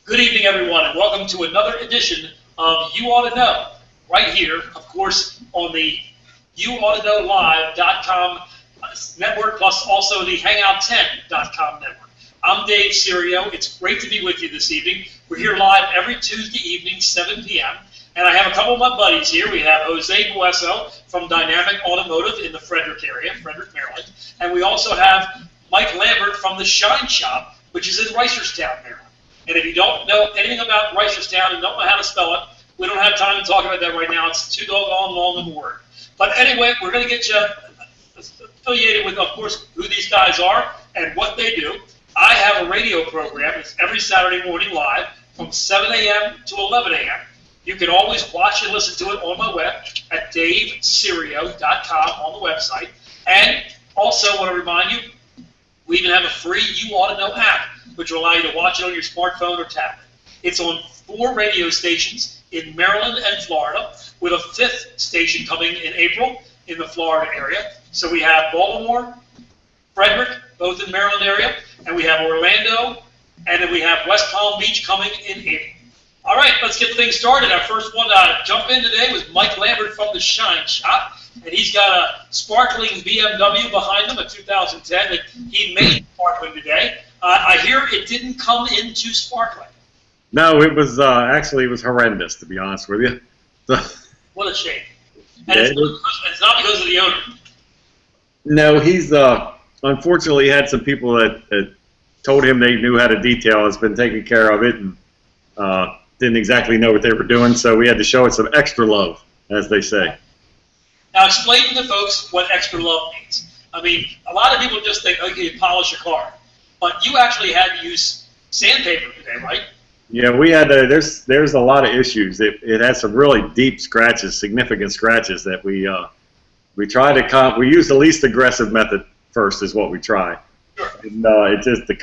Good evening, everyone, and welcome to another edition of You Ought to Know, right here, of course, on the YouAutoKnowLive.com network, plus also the Hangout10.com network. I'm Dave Serio. It's great to be with you this evening. We're here live every Tuesday evening, 7 p.m., and I have a couple of my buddies here. We have Jose Bueso from Dynamic Automotive in the Frederick area, Frederick, Maryland, and we also have Mike Lambert from the Shine Shop, which is in Reisterstown, Maryland. And if you don't know anything about Reisterstown and don't know how to spell it, we don't have time to talk about that right now. It's too doggone long of a word. But anyway, we're going to get you affiliated with, of course, who these guys are and what they do. I have a radio program. It's every Saturday morning live from 7 a.m. to 11 a.m. You can always watch and listen to it on my web at daveserio.com on the website. And also want to remind you, we even have a free You Ought to Know app, which will allow you to watch it on your smartphone or tablet. It's on 4 radio stations in Maryland and Florida, with a 5th station coming in April in the Florida area. So we have Baltimore, Frederick, both in Maryland area, and we have Orlando, and then we have West Palm Beach coming in April. All right, let's get things started. Our first one to jump in today was Mike Lambert from the Shine Shop, and he's got a sparkling BMW behind him, a 2010 that he made sparkling today. I hear it didn't come in too sparkling. No, it was actually it was horrendous, to be honest with you. What a shame. And yeah, it's not because of the owner. No, he's unfortunately had some people that told him they knew how to detail. Has been taking care of it and didn't exactly know what they were doing, so we had to show it some extra love, as they say. Now explain to the folks what extra love means. I mean, a lot of people just think, okay, you polish a car. But you actually had to use sandpaper today, right? Yeah, we had there's a lot of issues. It has some really deep scratches, significant scratches that we try to we use the least aggressive method first is what we try. Sure. And it just the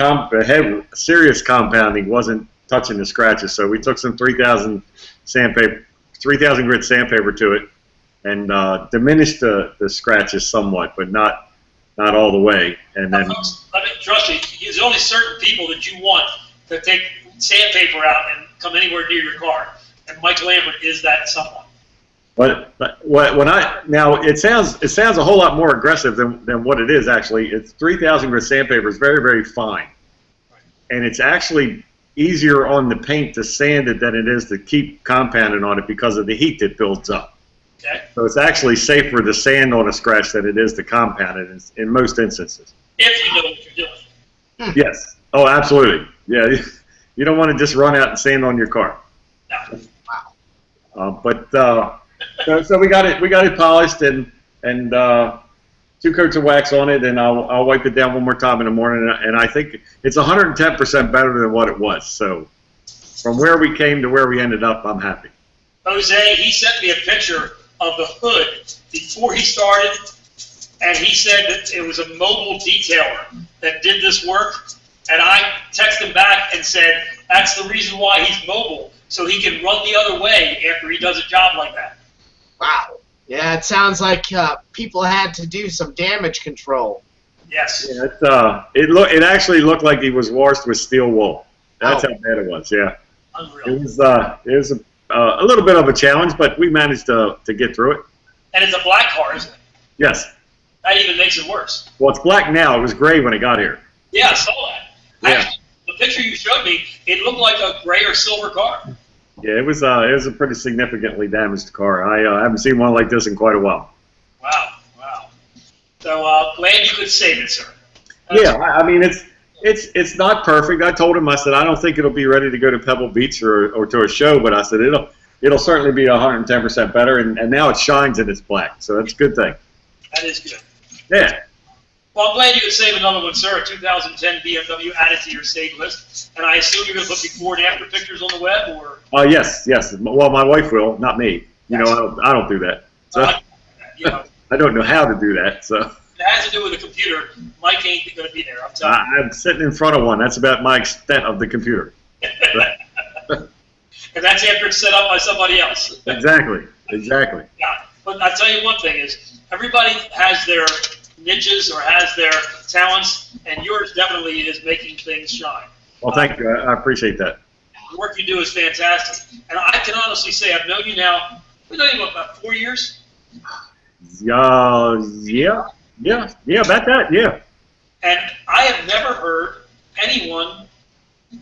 serious compounding wasn't touching the scratches, so we took some 3,000 grit sandpaper to it and diminished the scratches somewhat, but not all the way. And then, I mean, trust me, there's only certain people that you want to take sandpaper out and come anywhere near your car, and Mike Lambert is that someone. But now it sounds a whole lot more aggressive than what it is actually. It's 3,000 grit sandpaper is very, very fine, right. And it's actually easier on the paint to sand it than it is to keep compounding on it because of the heat that builds up. Okay. So it's actually safer to sand on a scratch than it is to compound it in most instances. If you know what you're doing. Yes. Oh, absolutely. Yeah. You don't want to just run out and sand on your car. No. Wow. So we got it polished and 2 coats of wax on it, and I'll wipe it down one more time in the morning, and I think it's 110% better than what it was. So from where we came to where we ended up, I'm happy. Jose, he sent me a picture of the hood before he started, and he said that it was a mobile detailer that did this work, and I texted him back and said that's the reason why he's mobile, so he can run the other way after he does a job like that. Wow. Yeah, it sounds like people had to do some damage control. Yes. Yeah, it actually looked like he was washed with steel wool. That's how bad it was. Yeah. Unreal. It was a little bit of a challenge, but we managed to get through it. And it's a black car, isn't it? Yes. That even makes it worse. Well, it's black now. It was gray when it got here. Yeah, I saw that. Yeah. Actually, the picture you showed me, it looked like a gray or silver car. Yeah, it was a pretty significantly damaged car. I haven't seen one like this in quite a while. Wow. So glad you could save it, sir. Yeah, I mean it's not perfect. I told him, I said I don't think it'll be ready to go to Pebble Beach or to a show, but I said it'll certainly be 110% better, and now it shines and it's black, so that's a good thing. That is good. Yeah. Well, I'm glad you could save another one, sir. A 2010 BMW added to your save list. And I assume you're going to put before and after pictures on the web, or? Yes. Well, my wife will, not me. You know, I don't do that. So I don't know how to do that. So it has to do with the computer. Mike ain't going to be there. I'm telling you. I'm sitting in front of one. That's about my extent of the computer. And that's after it's set up by somebody else. Exactly. Yeah. But I tell you one thing is, everybody has their niches or has their talents, and yours definitely is making things shine. Well, thank you. I appreciate that. The work you do is fantastic. And I can honestly say I've known you now, we've known you about 4 years? Yeah, about that, yeah. And I have never heard anyone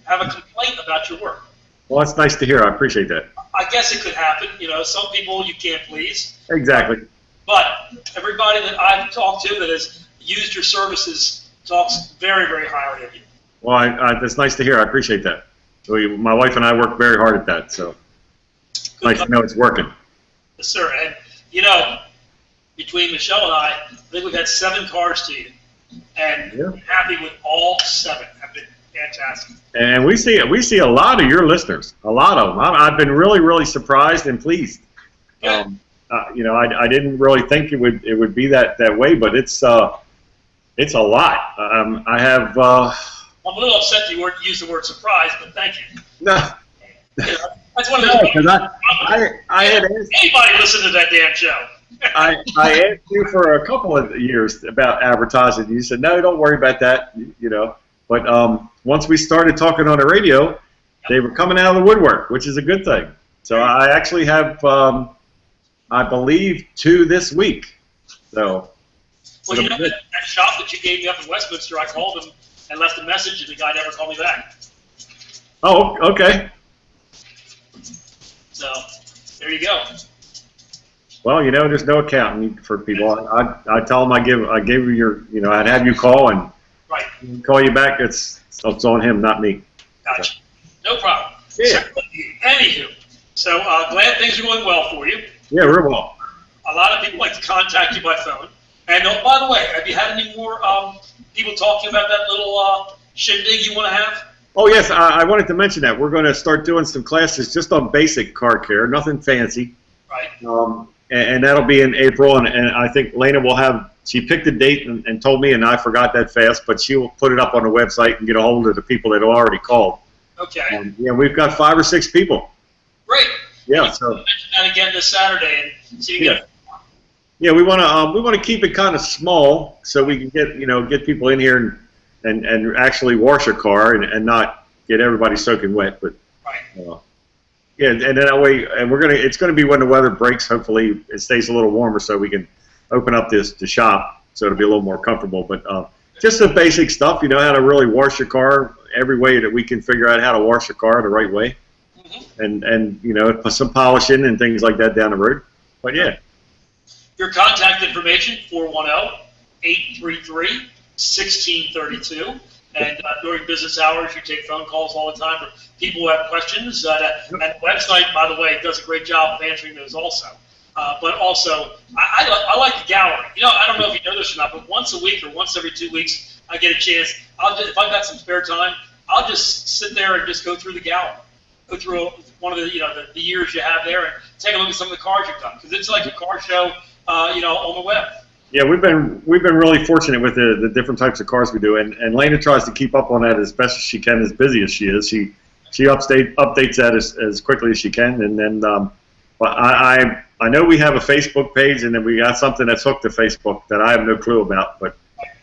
have a complaint about your work. Well, that's nice to hear. I appreciate that. I guess it could happen. You know, some people you can't please. Exactly. But everybody that I've talked to that has used your services talks very, very highly of you. Well, that's nice to hear. I appreciate that. My wife and I work very hard at that, so it's nice to know it's working. Yes, sir. And, you know, between Michelle and I think we've had 7 cars to you. And I'm happy with all 7. Have been fantastic. And we see a lot of your listeners, a lot of them. I've been really, really surprised and pleased. You know, I didn't really think it would be that way, but it's a lot. I have. I'm a little upset you weren't use the word surprise, but thank you. No. You know, that's one of those. Because I had asked, anybody listen to that damn show. I asked you for a couple of years about advertising. You said no, don't worry about that. You know, but once we started talking on the radio, they were coming out of the woodwork, which is a good thing. So I actually have, I believe, 2 this week. So. Well, you know, that shop that you gave me up in Westminster, I called them and left a message, and the guy never called me back. Oh, okay. So there you go. Well, you know, there's no accounting for people. I tell them I gave you your, you know, I'd have you call and call you back. It's on him, not me. Gotcha. No problem. Yeah. So, anywho, so glad things are going well for you. Yeah, real well. A lot of people like to contact you by phone. And by the way, have you had any more people talking about that little shindig you want to have? Oh, yes, I wanted to mention that. We're going to start doing some classes just on basic car care, nothing fancy. Right. And that'll be in April, and I think Lena will have, she picked a date and told me, and I forgot that fast, but she will put it up on the website and get a hold of the people that have already called. Okay. Yeah, we've got 5 or 6 people. Great. Yeah, so. Mention that again this Saturday and see if you get. Yeah, we want to keep it kind of small so we can get people in here and actually wash a car and not get everybody soaking wet. But yeah, and then that way, and it's gonna be when the weather breaks. Hopefully, it stays a little warmer so we can open up the shop so it'll be a little more comfortable. But just the basic stuff, you know, how to really wash your car every way that we can figure out how to wash a car the right way, and you know, put some polishing and things like that down the road. But yeah. Your contact information, 410-833-1632. And during business hours, you take phone calls all the time for people who have questions. And the website, by the way, does a great job of answering those also. But also, I like the gallery. You know, I don't know if you know this or not, but once a week or once every 2 weeks, I get a chance. If I've got some spare time, I'll just sit there and just go through the gallery. Go through one of the years you have there and take a look at some of the cars you've done. Because it's like a car show. You know, on the web. Yeah, we've been really fortunate with the different types of cars we do, and Lena tries to keep up on that as best as she can, as busy as she is. She updates that as quickly as she can, and then but I know we have a Facebook page, and then we got something that's hooked to Facebook that I have no clue about, but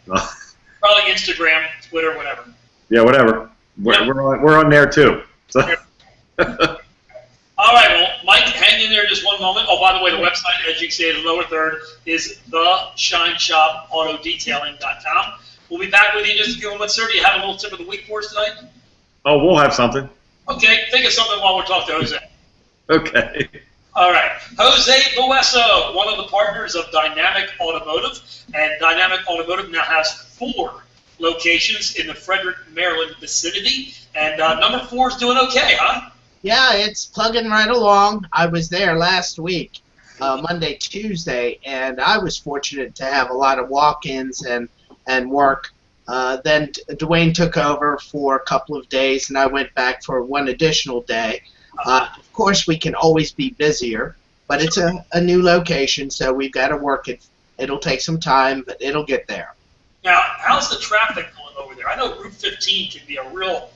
probably Instagram, Twitter, whatever. Yeah, whatever. We're on there too. So. All right, well, Mike, hang in there just one moment. Oh, by the way, the website, as you can see in the lower third, is theshineshopAutoDetailing.com. We'll be back with you in just a few moments, sir. Do you have a little tip of the week for us tonight? Oh, we'll have something. Okay, think of something while we're talking to Jose. Okay. All right. Jose Boesso, one of the partners of Dynamic Automotive, and Dynamic Automotive now has 4 locations in the Frederick, Maryland vicinity, and number 4 is doing okay, huh? Yeah, it's plugging right along. I was there last week, Monday, Tuesday, and I was fortunate to have a lot of walk-ins and work. Then Dwayne took over for a couple of days, and I went back for 1 additional day. Of course, we can always be busier, but it's a new location, so we've got to work it. It'll take some time, but it'll get there. Now, how's the traffic going over there? I know Route 15 can be a real...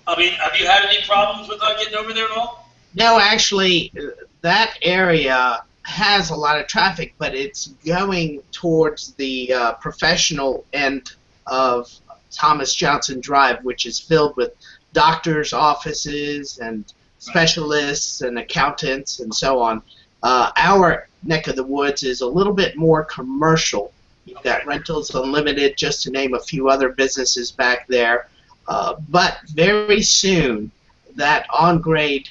I mean, have you had any problems with getting over there at all? No, actually, that area has a lot of traffic, but it's going towards the professional end of Thomas Johnson Drive, which is filled with doctors' offices and specialists and accountants and so on. Our neck of the woods is a little bit more commercial. You've got Rentals Unlimited, just to name a few other businesses back there. But very soon, that on-grade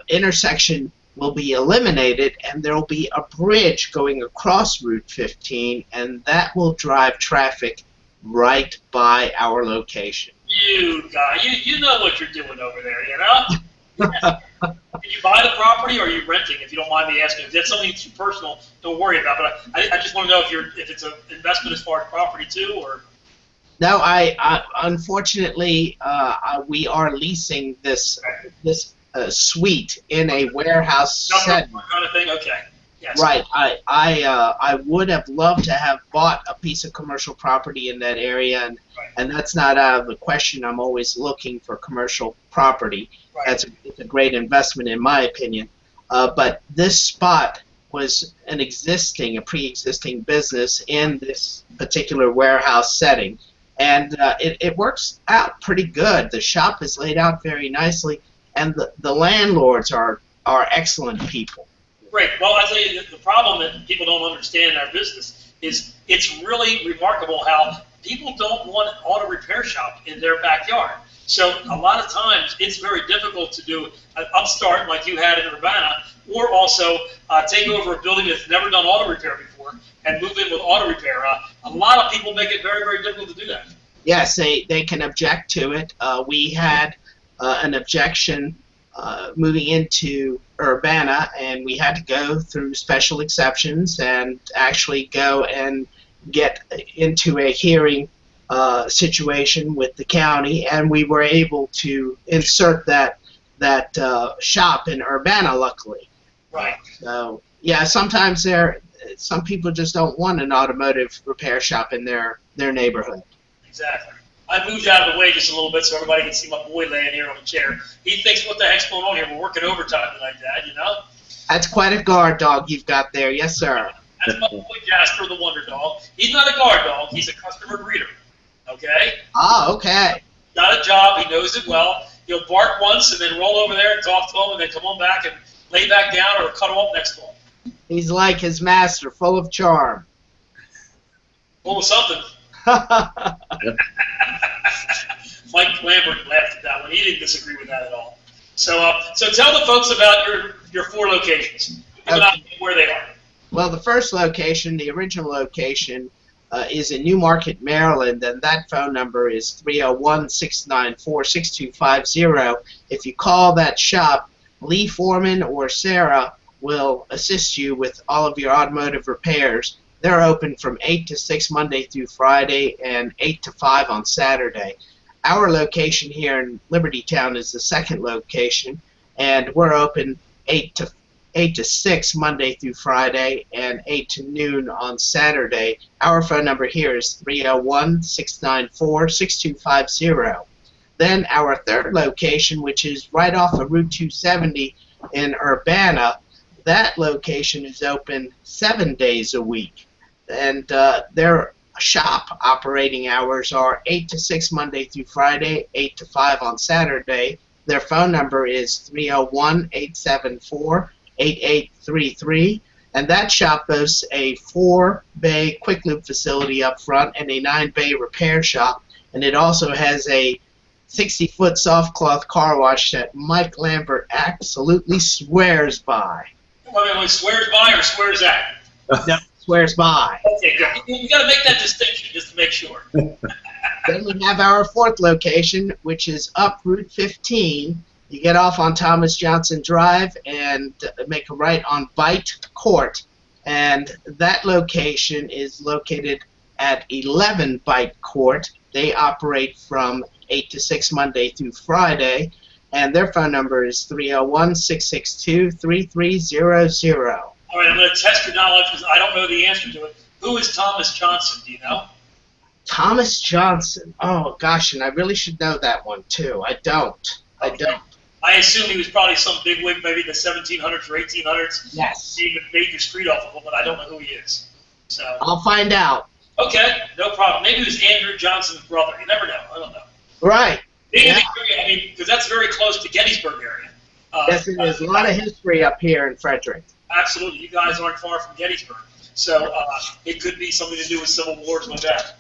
intersection will be eliminated, and there will be a bridge going across Route 15, and that will drive traffic right by our location. You guy, you know what you're doing over there, you know? Did you buy the property, or are you renting? If you don't mind me asking, if that's something too personal, don't worry about it. But I just want to know if it's an investment as far as property too, or. No, I unfortunately we are leasing this suite in a warehouse setting. Kind of thing. Okay. Yes. Right. I would have loved to have bought a piece of commercial property in that area, and that's not out of the question. I'm always looking for commercial property. Right. It's a great investment in my opinion. But this spot was a pre-existing business in this particular warehouse setting, and it works out pretty good. The shop is laid out very nicely, and the landlords are excellent people. Great. Well, I tell you, the problem that people don't understand in our business is it's really remarkable how people don't want an auto repair shop in their backyard. So a lot of times it's very difficult to do an upstart like you had in Urbana, or also take over a building that's never done auto repair before and move in with auto repair. A lot of people make it very, very difficult to do that. Yes, they can object to it. We had an objection moving into Urbana, and we had to go through special exceptions and actually go and get into a hearing situation with the county, and we were able to insert that shop in Urbana, luckily. Right. So yeah, sometimes some people just don't want an automotive repair shop in their neighborhood. Exactly. I moved out of the way just a little bit so everybody can see my boy laying here on the chair. He thinks, what the heck's going on here? We're working overtime tonight, Dad, you know? That's quite a guard dog you've got there. Yes, sir. That's my boy Jasper, the Wonder Dog. He's not a guard dog. He's a customer greeter. Okay? Ah, okay. Got a job. He knows it well. He'll bark once and then roll over there and talk to him and then come on back and lay back down or cut him up next to him. He's like his master, full of charm. Full of something. Mike Lambert laughed at that one. He didn't disagree with that at all. So tell the folks about your 4 locations. Okay. Where they are. Well, the first location, the original location, is in Newmarket, Maryland, and that phone number is 301-694-6250. If you call that shop, Lee Foreman or Sarah will assist you with all of your automotive repairs. They're open from 8 to 6 Monday through Friday and 8 to 5 on Saturday. Our location here in Liberty Town is the second location, and we're open 8 to 6 Monday through Friday and 8 to noon on Saturday. Our phone number here is 301-694-6250. Then our third location, which is right off of Route 270 in Urbana, that location is open 7 days a week. And their shop operating hours are 8 to 6 Monday through Friday, 8 to 5 on Saturday. Their phone number is 301-874-8833. And that shop boasts a 4-bay quick lube facility up front and a 9-bay repair shop. And it also has a 60-foot soft cloth car wash that Mike Lambert absolutely swears by. Well, swears by or swears at? No, swears by. Okay, good. You got to make that distinction just to make sure. Then we have our fourth location, which is up Route 15. You get off on Thomas Johnson Drive and make a right on Bite Court. And that location is located at 11 Bite Court. They operate from 8 to 6 Monday through Friday. And their phone number is 301-662-3300. All right, I'm going to test your knowledge because I don't know the answer to it. Who is Thomas Johnson? Do you know? Thomas Johnson. Oh, gosh, and I really should know that one, too. I don't. I assume he was probably some bigwig, maybe the 1700s or 1800s. Yes. He even made your street off of him, but I don't know who he is. So. I'll find out. Okay, no problem. Maybe it was Andrew Johnson's brother. You never know. I don't know. Right. Maybe Yeah. I mean, because that's very close to Gettysburg area. Yes, there's a lot of history up here in Frederick. Absolutely. You guys aren't far from Gettysburg. So it could be something to do with Civil Wars like that.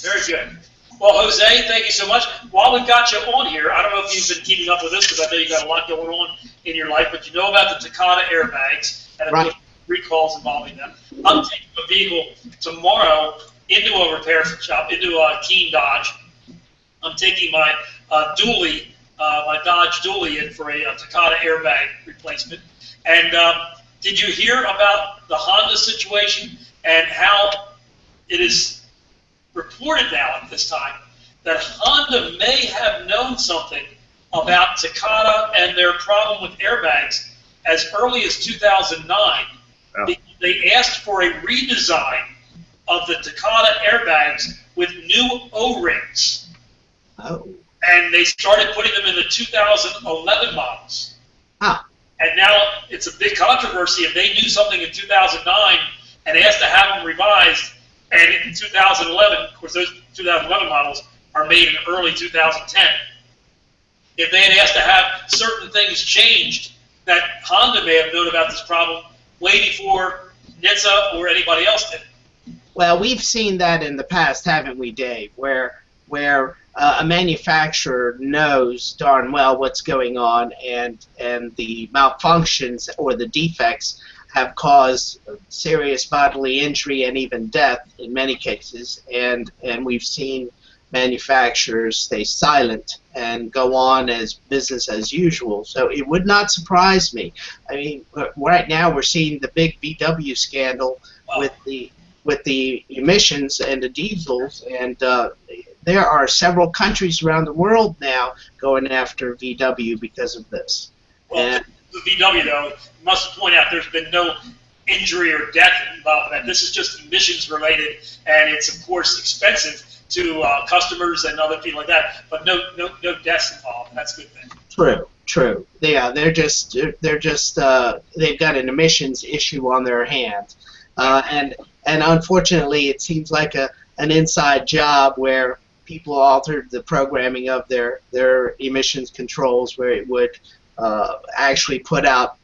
Very good. Well, Jose, thank you so much. While we've got you on here, I don't know if you've been keeping up with this because I know you've got a lot going on in your life, but you know about the Takata airbags and Right. recalls involving them. I'm taking a vehicle tomorrow into a repair shop, into a Keene Dodge. I'm taking my dually, my Dodge dually in for a Takata airbag replacement. And did you hear about the Honda situation and how it is reported now at this time that Honda may have known something about Takata and their problem with airbags as early as 2009. Oh. They asked for a redesign of the Takata airbags with new O-rings. Oh. And they started putting them in the 2011 models. Huh. And now it's a big controversy if they knew something in 2009 and asked to have them revised. And in 2011, of course, those 2011 models are made in early 2010. If they had asked to have certain things changed that Honda may have known about this problem way before NHTSA or anybody else did. Well, we've seen that in the past, haven't we, Dave? Where a manufacturer knows darn well what's going on, and the malfunctions or the defects have caused serious bodily injury and even death in many cases, and we've seen manufacturers stay silent and go on as business as usual. So it would not surprise me. I mean, right now we're seeing the big VW scandal with the emissions and the diesels, and there are several countries around the world now going after VW because of this. Well, And the VW, though, must point out there's been no injury or death involved in that. This is just emissions related, and it's, of course, expensive to customers and other people like that, but no deaths involved. That's a good thing. True. Yeah, they've got an emissions issue on their hands, and unfortunately, it seems like an inside job where people altered the programming of their emissions controls, where it would actually put out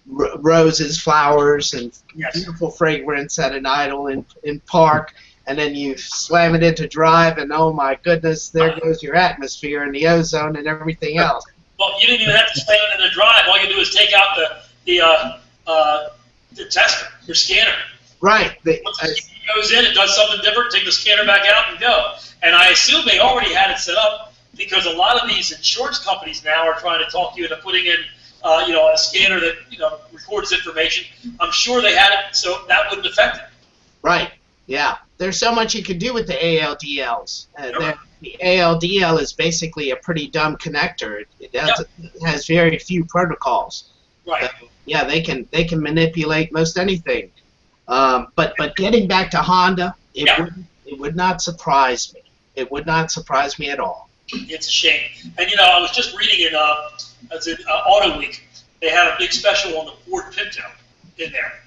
roses, flowers, and beautiful fragrance at an idle in park, and then you slam it into drive, and oh my goodness, there goes your atmosphere and the ozone and everything else. Well, you didn't even have to slam it in the drive. All you do is take out the tester, your scanner. Right. Once it goes in, it does something different, take the scanner back out and go. And I assume they already had it set up because a lot of these insurance companies now are trying to talk you into putting in a scanner that records information. I'm sure they had it so that wouldn't affect it. Right. Yeah. There's so much you can do with the ALDLs. Yep. The ALDL is basically a pretty dumb connector. It has very few protocols. Right. Yeah, they can manipulate most anything. But getting back to Honda, it would not surprise me. It would not surprise me at all. It's a shame. And I was just reading in Auto Week. They had a big special on the Ford Pinto in there.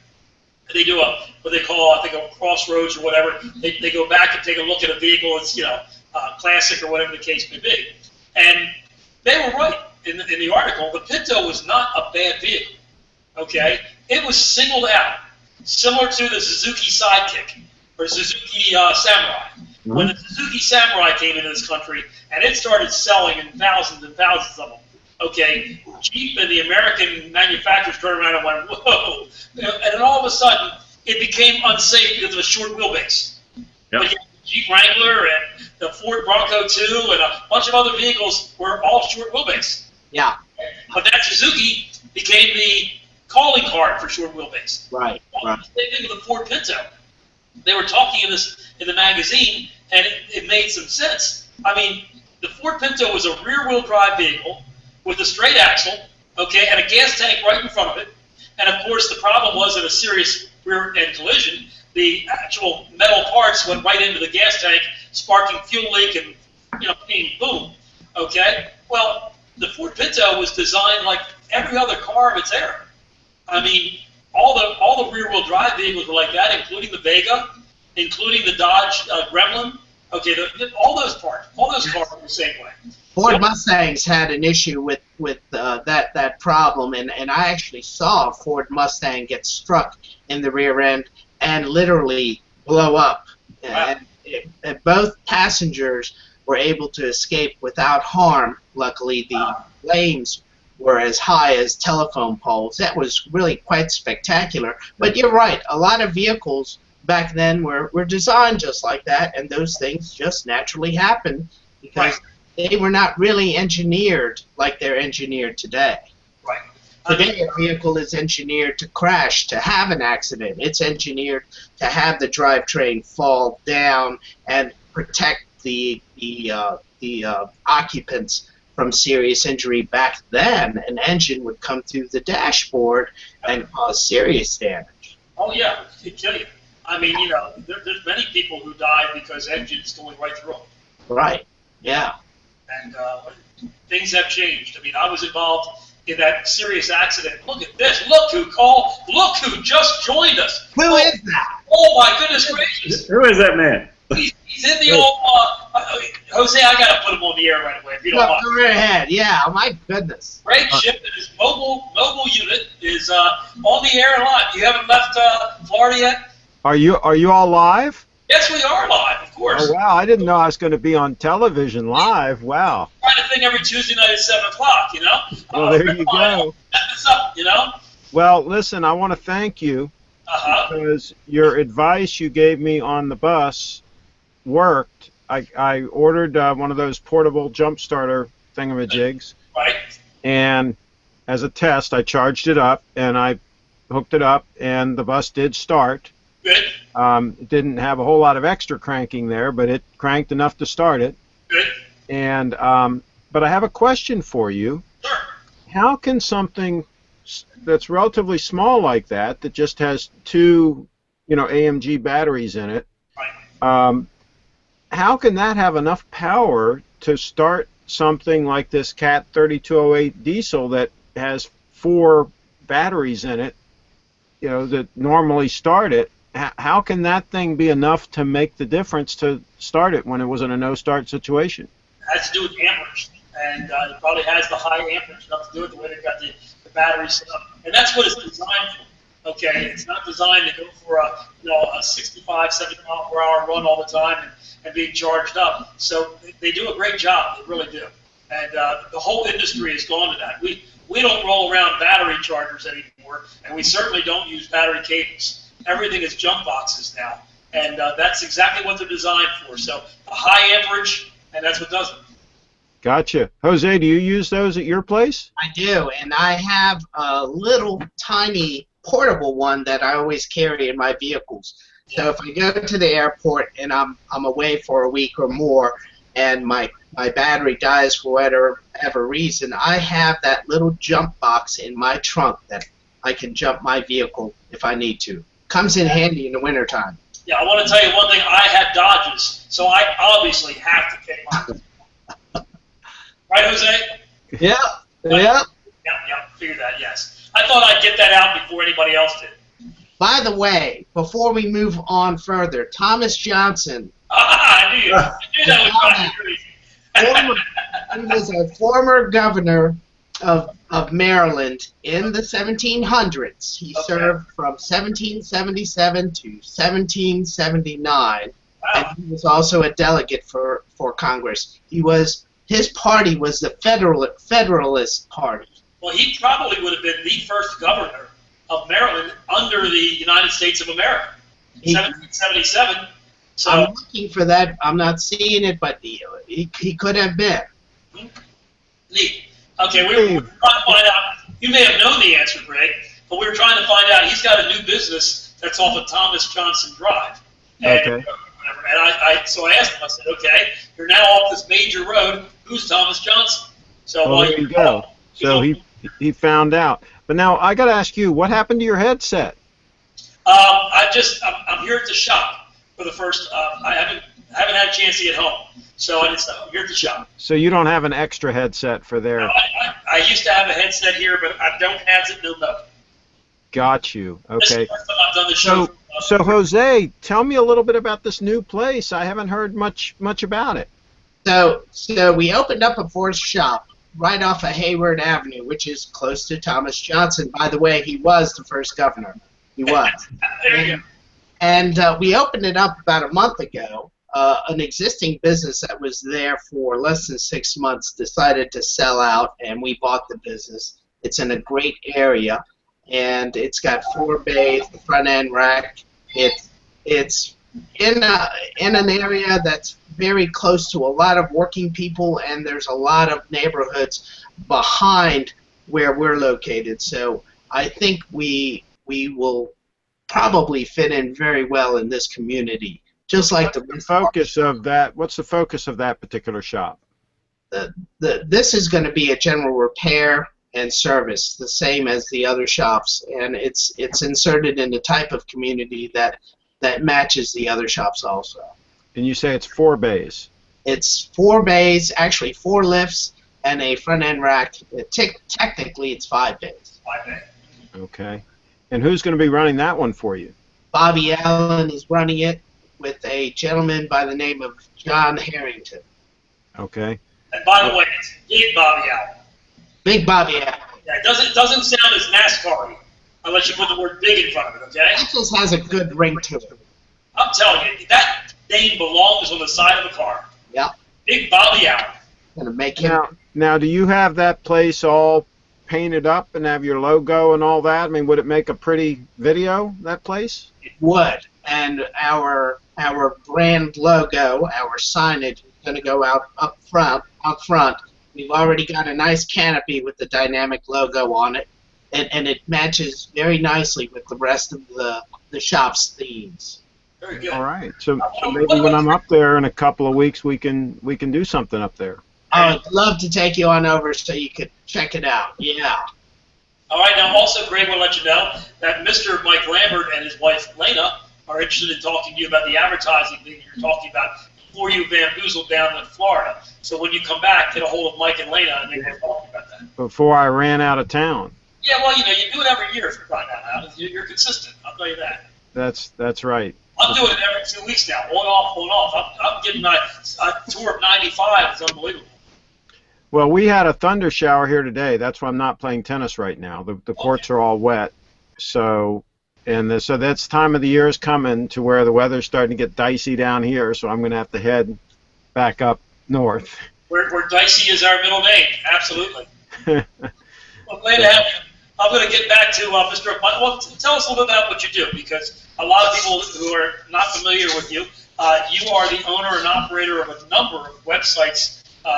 They do what they call, I think, a crossroads or whatever. They go back and take a look at a vehicle that's classic or whatever the case may be. And they were right in the article. The Pinto was not a bad vehicle. Okay, it was singled out, similar to the Suzuki Sidekick or Suzuki Samurai. Mm-hmm. When the Suzuki Samurai came into this country and it started selling in thousands and thousands of them. Okay, Jeep and the American manufacturers turned around and went, whoa. And then all of a sudden, it became unsafe because of a short wheelbase. Yep. But the Jeep Wrangler and the Ford Bronco 2 and a bunch of other vehicles were all short wheelbase. Yeah. But that Suzuki became the calling card for short wheelbase. Right. Well, same thing with the Ford Pinto. They were talking in the magazine, and it made some sense. I mean, the Ford Pinto was a rear-wheel drive vehicle with a straight axle, okay, and a gas tank right in front of it. And of course, the problem was in a serious rear-end collision, the actual metal parts went right into the gas tank, sparking fuel leak and, boom, okay? Well, the Ford Pinto was designed like every other car of its era. I mean, all the rear-wheel drive vehicles were like that, including the Vega, including the Dodge Gremlin. Okay, all those cars were the same way. Ford Mustangs had an issue with that problem, and I actually saw a Ford Mustang get struck in the rear end and literally blow up. Wow. And both passengers were able to escape without harm. Luckily, the flames were as high as telephone poles. That was really quite spectacular. But you're right, a lot of vehicles back then were designed just like that, and those things just naturally happened because they were not really engineered like they're engineered today. Right. Today, a vehicle is engineered to crash, to have an accident. It's engineered to have the drivetrain fall down and protect the occupants from serious injury. Back then, an engine would come through the dashboard and cause serious damage. Oh yeah, it kill you. I mean, you know, there's many people who died because engines going right through them. Right. Yeah. And things have changed. I mean, I was involved in that serious accident. Look at this. Look who called. Look who just joined us. Who is that? Oh my goodness gracious. Who is that man? He's in the old. Jose, I gotta put him on the air right away if you don't mind. Go right ahead. Yeah. My goodness. Greg Ship and his mobile unit is on the air and live. You haven't left Florida yet? Are you all live? Yes, we are live, of course. Oh wow, I didn't know I was going to be on television live. Wow. Trying to think every Tuesday night at 7 o'clock, you know? Well, there you go. That's up, you know? Well, listen, I want to thank you because your advice you gave me on the bus worked. I ordered one of those portable jump starter thingamajigs. Right. And as a test, I charged it up and I hooked it up, and the bus did start. Good. It didn't have a whole lot of extra cranking there, but it cranked enough to start it. Good. And but I have a question for you. Sure. How can something that's relatively small like that just has two, AMG batteries in it, Right. how can that have enough power to start something like this Cat 3208 diesel that has 4 batteries in it, that normally start it? How can that thing be enough to make the difference to start it when it was in a no-start situation? It has to do with amperage, and it probably has the high amperage enough to do it the way they've got the batteries set up. And that's what it's designed for. Okay, it's not designed to go for a 65, 70 mile per hour run all the time and being charged up. So they do a great job. They really do. And the whole industry has gone to that. We don't roll around battery chargers anymore, and we certainly don't use battery cables. Everything is jump boxes now, and that's exactly what they're designed for. So a high amperage, and that's what does it. Gotcha. Jose, do you use those at your place? I do, and I have a little tiny portable one that I always carry in my vehicles. So if I go to the airport and I'm away for a week or more, and my battery dies for whatever reason, I have that little jump box in my trunk that I can jump my vehicle if I need to. Comes in handy in the wintertime. Yeah, I want to tell you one thing. I had Dodges, so I obviously have to take mine. Right, Jose? Yeah. Right? Yeah, figure that, yes. I thought I'd get that out before anybody else did. By the way, before we move on further, Thomas Johnson. I knew that was probably crazy. He was a former governor of Maryland in the 1700s. He served from 1777 to 1779, Wow. and he was also a delegate for Congress. His party was the Federalist Party. Well, he probably would have been the first governor of Maryland under the United States of America, 1777. So I'm looking for that. I'm not seeing it, but he could have been. Neat. Okay, we were trying to find out. You may have known the answer, Greg, but we were trying to find out. He's got a new business that's off of Thomas Johnson Drive. And, Okay. So I asked him. I said, "Okay, you're now off this major road. Who's Thomas Johnson?" So Well, there you go. So he found out. But now I got to ask you, what happened to your headset? I'm here at the shop, for the first. I haven't had a chance to get home, so I'm here at the shop. So you don't have an extra headset for there? No, I used to have a headset here, but I don't have it. No. Got you. Okay. This is the first time I've done the show. So Jose, tell me a little bit about this new place. I haven't heard much about it. So we opened up a fourth shop right off of Hayward Avenue, which is close to Thomas Johnson. By the way, he was the first governor. He was. There you go. And we opened it up about a month ago. An existing business that was there for less than 6 months decided to sell out, and we bought the business. It's in a great area, and it's got 4 bays, the front end rack. It's in an area that's very close to a lot of working people, and there's a lot of neighborhoods behind where we're located. So I think we will probably fit in very well in this community. Just like What's the focus of that particular shop? This is going to be a general repair and service, the same as the other shops, and it's inserted in the type of community that matches the other shops also. And you say it's 4 bays? It's 4 bays, actually 4 lifts, and a front end rack. Technically, it's 5 bays. 5 bays. Okay. And who's going to be running that one for you? Bobby Allen is running it with a gentleman by the name of John Harrington. Okay. And by the way, it's Big Bobby Allen. Big Bobby Allen. Yeah, it doesn't sound as NASCAR-y unless you put the word big in front of it, okay? That just has a good ring to it. I'm telling you, that name belongs on the side of the car. Yeah. Big Bobby Allen. Gonna make him. Now, do you have that place all painted up and have your logo and all that? I mean, would it make a pretty video, that place? It would. And our brand logo, our signage, is going to go out front. We've already got a nice canopy with the dynamic logo on it, and it matches very nicely with the rest of the shop's themes. Very good. All right. So maybe when I'm up there in a couple of weeks, we can do something up there. I would love to take you on over so you could check it out. Yeah. All right. Now, also, Greg will let you know that Mr. Mike Lambert and his wife, Lena, are interested in talking to you about the advertising thing you're talking about before you bamboozle down in Florida. So when you come back, get a hold of Mike and Lena, and they will talk about that. Before I ran out of town. Yeah, well, you do it every year if you're crying out loud. You're consistent. I'll tell you that. That's right. I'm doing it every 2 weeks now, on off. I'm getting a tour of 95. It's unbelievable. Well, we had a thunder shower here today. That's why I'm not playing tennis right now. The courts are all wet. So that's time of the year is coming to where the weather's starting to get dicey down here. So I'm going to have to head back up north. Where dicey is our middle name. Absolutely. Well, glad to have you. I'm going to get back to Mr. Well, tell us a little bit about what you do, because a lot of people who are not familiar with you, you are the owner and operator of a number of websites.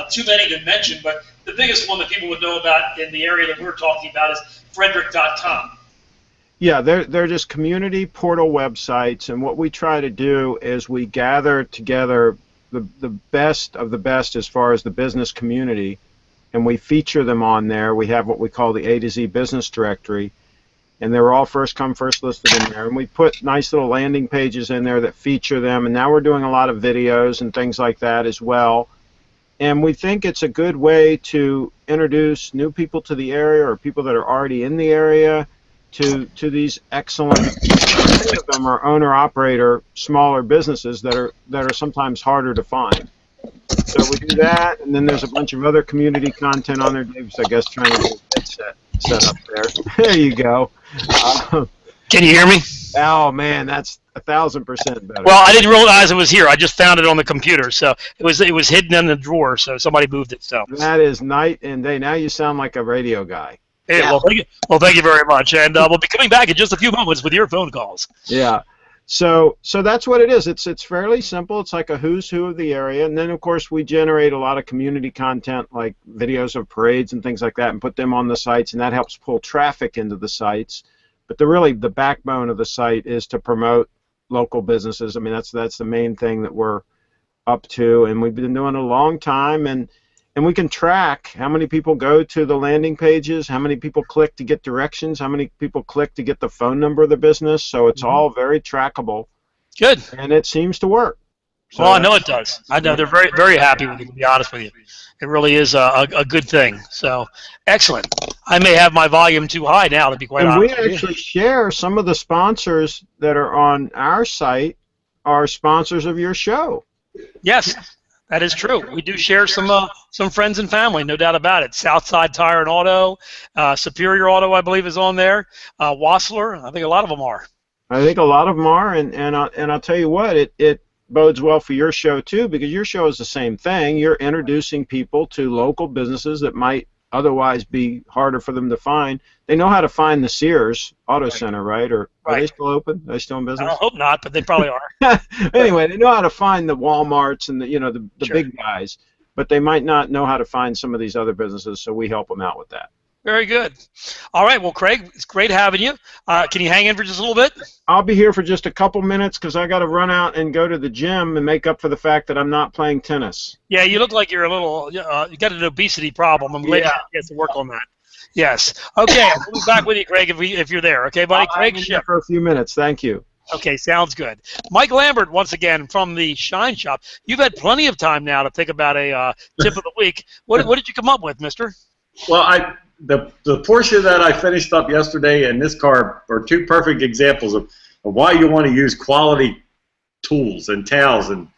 Too many to mention, but the biggest one that people would know about in the area that we're talking about is Frederick.com. Yeah, they're just community portal websites, and what we try to do is we gather together the best of the best as far as the business community, and we feature them on there. We have what we call the A to Z business directory, and they're all first come, first listed in there, and we put nice little landing pages in there that feature them, and now we're doing a lot of videos and things like that as well. And we think it's a good way to introduce new people to the area or people that are already in the area to these excellent, many of them are owner-operator, smaller businesses that are sometimes harder to find. So we do that, and then there's a bunch of other community content on there. Dave's, I guess, trying to get a headset set up there. There you go. Can you hear me? Oh, man, that's 1,000% better. Well, I didn't realize it was here. I just found it on the computer, so it was hidden in the drawer. So somebody moved it. So that is night and day. Now you sound like a radio guy. Hey, Yeah. well, thank you very much, and we'll be coming back in just a few moments with your phone calls. Yeah. So that's what it is. It's fairly simple. It's like a who's who of the area, and then of course we generate a lot of community content like videos of parades and things like that, and put them on the sites, and that helps pull traffic into the sites. But the backbone of the site is to promote local businesses. I mean, that's the main thing that we're up to, and we've been doing it a long time, and we can track how many people go to the landing pages, how many people click to get directions, how many people click to get the phone number of the business. So it's all very trackable, Good. and it seems to work. So Well, I know it does. I know they're very, very happy with you, to be honest with you. It really is a good thing. So, excellent. I may have my volume too high now, to be quite and we honest with you. actually share some of the sponsors that are on our site are sponsors of your show. Yes, that is true. We do share some friends and family, no doubt about it. Southside Tire and Auto, Superior Auto, I believe, is on there. Wassler, I think a lot of them are. I think a lot of them are, and I'll tell you what, it bodes well for your show too, because your show is the same thing. You're introducing people to local businesses that might otherwise be harder for them to find. They know how to find the Sears Auto Center, right? Or are they still open? Are they still in business? I hope not, but they probably are. Anyway, they know how to find the Walmarts and the Sure. big guys, but they might not know how to find some of these other businesses, so we help them out with that. Very good. All right, well, Craig, it's great having you. Can you hang in for just a little bit? I'll be here for just a couple minutes because I got to run out and go to the gym and make up for the fact that I'm not playing tennis. Yeah, you look like you're a little, you got an obesity problem. I'm glad you get to work on that. Yes. Okay, we'll be back with you, Craig, if you're there. Okay, buddy? Craig Ship. For a few minutes. Thank you. Okay, sounds good. Mike Lambert, once again, from the Shine Shop. You've had plenty of time now to think about a tip of the week. What did you come up with, mister? Well, the Porsche that I finished up yesterday and this car are two perfect examples of why you want to use quality tools and towels and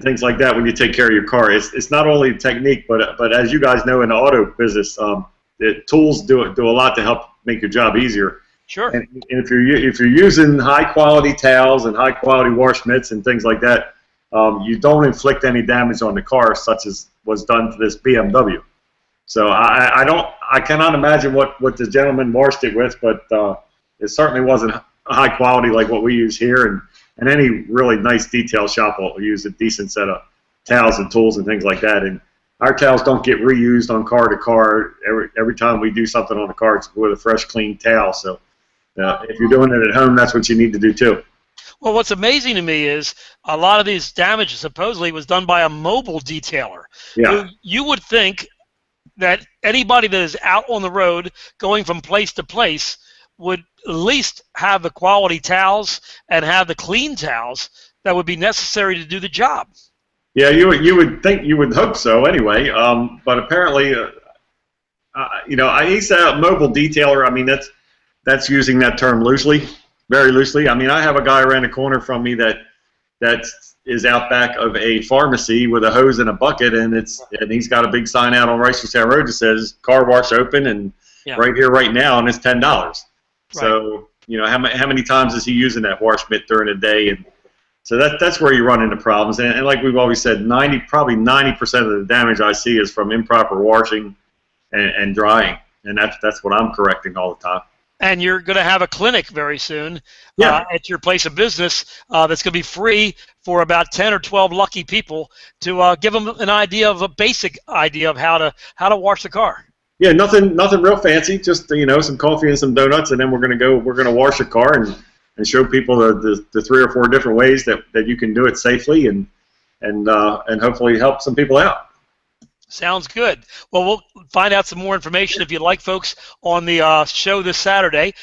things like that when you take care of your car. It's not only technique, but as you guys know in the auto business, the tools do a lot to help make your job easier. Sure. And if you're using high quality towels and high quality wash mitts and things like that, you don't inflict any damage on the car, such as was done to this BMW. So I cannot imagine what the gentleman washed it with, but it certainly wasn't high quality like what we use here. And any really nice detail shop will use a decent set of towels and tools and things like that. And our towels don't get reused on car to car. Every time we do something on the car, it's with a fresh, clean towel. So if you're doing it at home, that's what you need to do too. Well, what's amazing to me is a lot of these damages supposedly was done by a mobile detailer. Yeah. You would think that anybody that is out on the road going from place to place would at least have the quality towels and have the clean towels that would be necessary to do the job. Yeah, you would think, you would hope so anyway. But apparently, I used to have mobile detailer. I mean, that's using that term loosely, very loosely. I mean, I have a guy around the corner from me that is out back of a pharmacy with a hose and a bucket, and he's got a big sign out on Reisterstown Road that says car wash open and right here, right now, and it's $10. Right. So how many times is he using that wash mitt during the day? And so that's where you run into problems. And like we've always said, probably 90% of the damage I see is from improper washing and drying, and that's what I'm correcting all the time. And you're going to have a clinic very soon at your place of business that's going to be free for about 10 or 12 lucky people to give them an idea of a basic idea of how to wash the car. Yeah, nothing real fancy. Just some coffee and some donuts, and then we're going to wash a car and show people the 3 or 4 different ways that you can do it safely and hopefully help some people out. Sounds good. Well, we'll find out some more information if you'd like, folks, on the show this Saturday.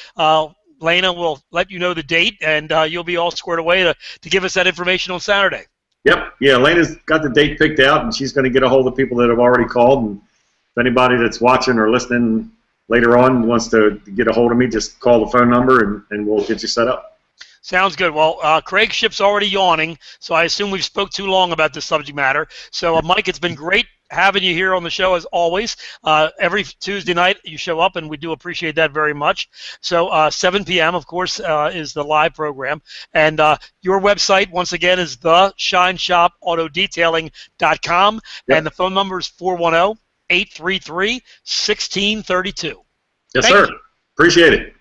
Lena will let you know the date, and you'll be all squared away to give us that information on Saturday. Yep. Yeah, Lena's got the date picked out, and she's going to get a hold of people that have already called. And if anybody that's watching or listening later on wants to get a hold of me, just call the phone number, and we'll get you set up. Sounds good. Well, Craig Ship's already yawning, so I assume we've spoke too long about this subject matter. So, Mike, it's been great having you here on the show as always. Every Tuesday night you show up, and we do appreciate that very much. So 7 p.m., of course, is the live program. And your website, once again, is theshineshopAutoDetailing.com, and the phone number is 410-833-1632. Yes, sir. Appreciate it.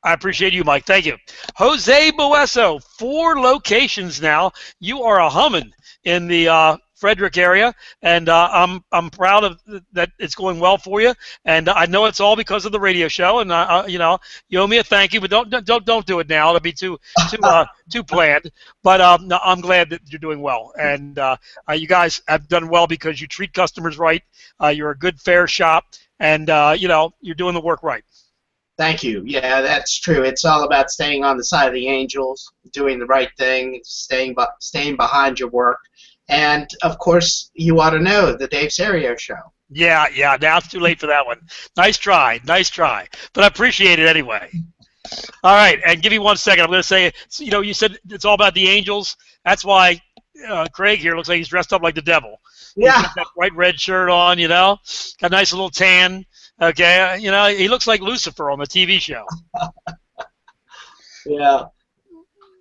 I appreciate you, Mike. Thank you. Jose Bueso, 4 locations now. You are a humming in the Frederick area, and I'm proud of that. It's going well for you, and I know it's all because of the radio show. And you owe me a thank you, but don't do it now. It'll be too planned. But no, I'm glad that you're doing well, and you guys have done well because you treat customers right. You're a good, fair shop, and you're doing the work right. Thank you. Yeah, that's true. It's all about staying on the side of the angels, doing the right thing, staying behind your work, and of course, you ought to know the Dave Serio Show. Yeah, yeah. Now it's too late for that one. Nice try, but I appreciate it anyway. All right, and give me 1 second. I'm going to say, you said it's all about the angels. That's why Craig here looks like he's dressed up like the devil. Yeah. He's got that bright red shirt on, got a nice little tan. Okay, he looks like Lucifer on the TV show. Yeah.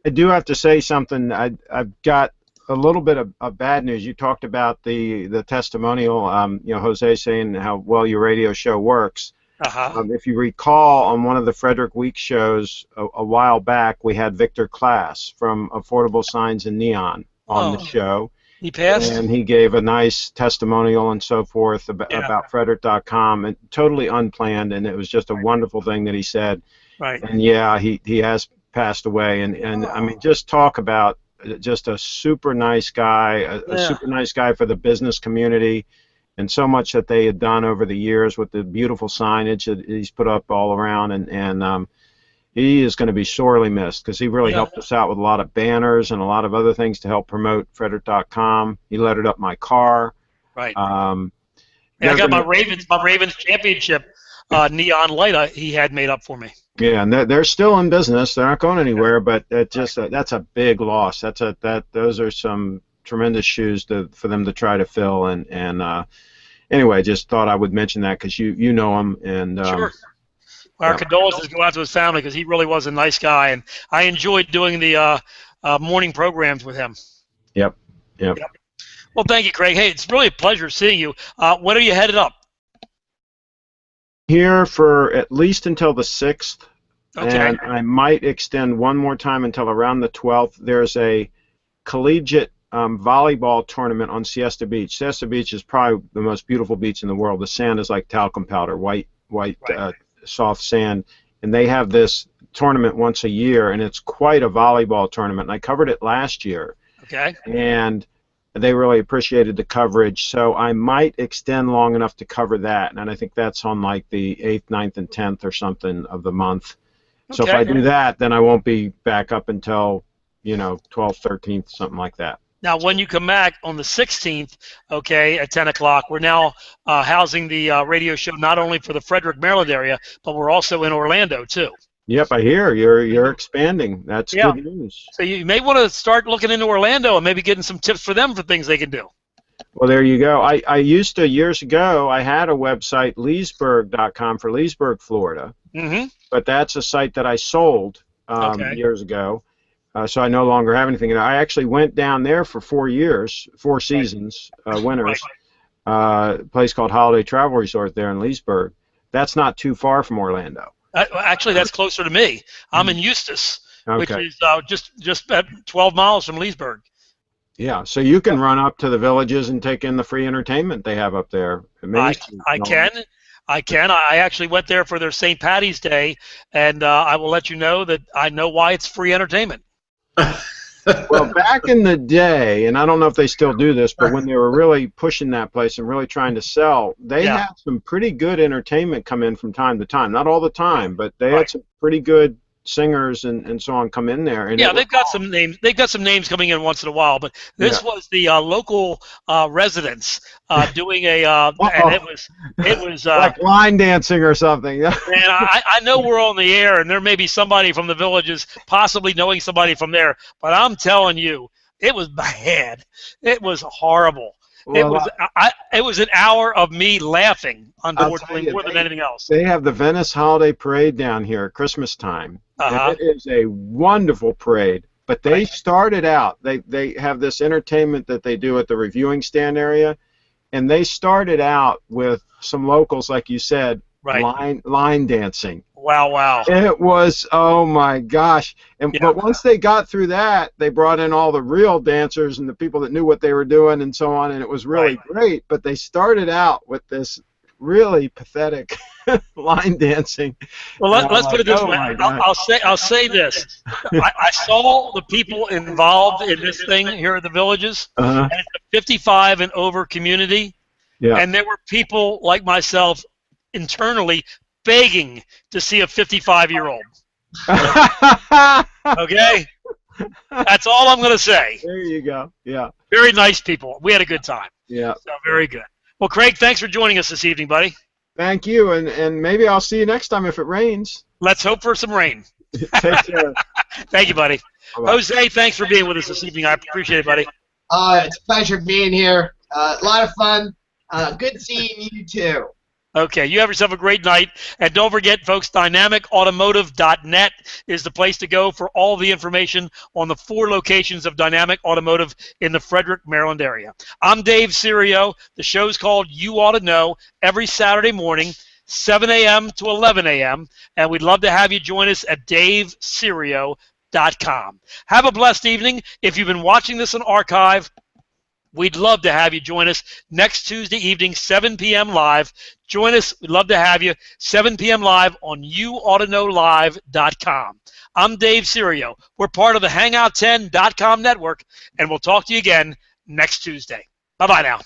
I do have to say something. I've got a little bit of bad news. You talked about the testimonial, Jose saying how well your radio show works. Uh-huh. If you recall, on one of the Frederick Week shows a while back, we had Victor Klass from Affordable Signs and Neon on the show. He passed? And he gave a nice testimonial and so forth about Frederick.com, and totally unplanned, and it was just a wonderful thing that he said. Right. And yeah, he has passed away, and I mean, just talk about just a super nice guy, a super nice guy for the business community, and so much that they had done over the years with the beautiful signage that he's put up all around, and he is going to be sorely missed because he really helped us out with a lot of banners and a lot of other things to help promote Frederick.com. He lettered up my car. Right. And I got my Ravens championship neon light he had made up for me. Yeah, and they're still in business. They're not going anywhere, but that's a big loss. Those are some tremendous shoes for them to try to fill. And anyway, just thought I would mention that because you know him. And sure. Our condolences go out to his family because he really was a nice guy, and I enjoyed doing the morning programs with him. Yep. Well, thank you, Craig. Hey, it's really a pleasure seeing you. When are you headed up? Here for at least until the 6th, okay. And I might extend one more time until around the 12th. There's a collegiate volleyball tournament on Siesta Beach. Siesta Beach is probably the most beautiful beach in the world. The sand is like talcum powder, white. Right. Soft sand, and they have this tournament once a year, and it's quite a volleyball tournament, and I covered it last year. Okay. And they really appreciated the coverage, so I might extend long enough to cover that, and I think that's on like the 8th, 9th, and 10th or something of the month. So if I do that, then I won't be back up until 12th, 13th, something like that. Now, when you come back on the 16th, okay, at 10 o'clock, we're now housing the radio show not only for the Frederick, Maryland area, but we're also in Orlando, too. Yep, I hear you're expanding. That's good news. So you may want to start looking into Orlando and maybe getting some tips for them for things they can do. Well, there you go. I used to, years ago, I had a website, Leesburg.com, for Leesburg, Florida. Mm-hmm. But that's a site that I sold years ago. So I no longer have anything. And I actually went down there for 4 years, 4 seasons, winters, a place called Holiday Travel Resort there in Leesburg. That's not too far from Orlando. Actually, that's closer to me. I'm in Eustis, which is just at 12 miles from Leesburg. Yeah, so you can run up to the villages and take in the free entertainment they have up there. I can. I actually went there for their St. Patty's Day, and I will let you know that I know why it's free entertainment. Well, back in the day, and I don't know if they still do this, but when they were really pushing that place and really trying to sell, they had some pretty good entertainment come in from time to time. Not all the time, but they had some pretty good singers and so on come in there. And they've got some names. They've got some names coming in once in a while, but this was the local residents doing a, and it was like line dancing or something. And I know we're on the air, and there may be somebody from the villages, possibly knowing somebody from there, but I'm telling you, it was bad. It was horrible. Well, it was an hour of me laughing, unfortunately, more than anything else. They have the Venice Holiday Parade down here at Christmas time. And it is a wonderful parade. But they started out, they have this entertainment that they do at the reviewing stand area, and they started out with some locals, like you said, line dancing. Wow. It was, oh my gosh. But once they got through that, they brought in all the real dancers and the people that knew what they were doing and so on, and it was really great. But they started out with this really pathetic line dancing. Well, let's put it this way. I'll say this. I saw the people involved in this thing here at the villages, and it's a 55 and over community, and there were people like myself internally begging to see a 55-year-old. Okay? That's all I'm going to say. There you go. Yeah. Very nice people. We had a good time. Yeah. So very good. Well, Craig, thanks for joining us this evening, buddy. Thank you, and maybe I'll see you next time if it rains. Let's hope for some rain. Take care. Thank you, buddy. Bye-bye. Jose, thanks for being with us this evening. I appreciate it, buddy. It's a pleasure being here. A lot of fun. Good seeing you too. Okay, you have yourself a great night. And don't forget, folks, dynamicautomotive.net is the place to go for all the information on the 4 locations of Dynamic Automotive in the Frederick, Maryland area. I'm Dave Serio. The show's called You Ought to Know, every Saturday morning, 7 a.m. to 11 a.m. And we'd love to have you join us at daveserio.com. Have a blessed evening. If you've been watching this in archive, we'd love to have you join us next Tuesday evening, 7 p.m. live. Join us. We'd love to have you, 7 p.m. live on YouAutoKnowLive.com. I'm Dave Serio. We're part of the Hangout10.com network, and we'll talk to you again next Tuesday. Bye-bye now.